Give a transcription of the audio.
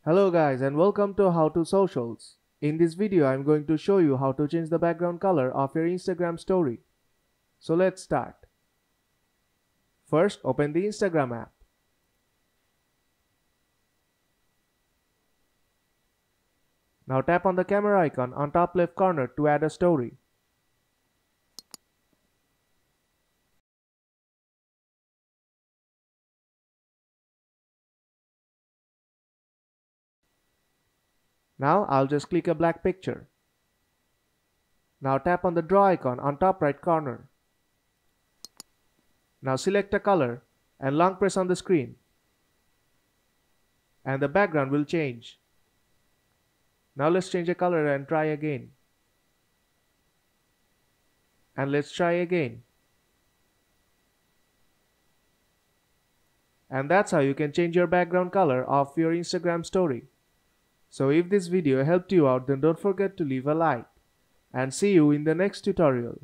Hello guys and welcome to How to Socials. In this video I'm going to show you how to change the background color of your Instagram story. So let's start. First open the Instagram app. Now tap on the camera icon on top left corner to add a story. Now I'll just click a black picture. Now tap on the draw icon on top right corner. Now select a color and long press on the screen. And the background will change. Now let's change the color and try again. And let's try again. And that's how you can change your background color of your Instagram story. So if this video helped you out, then don't forget to leave a like. And see you in the next tutorial.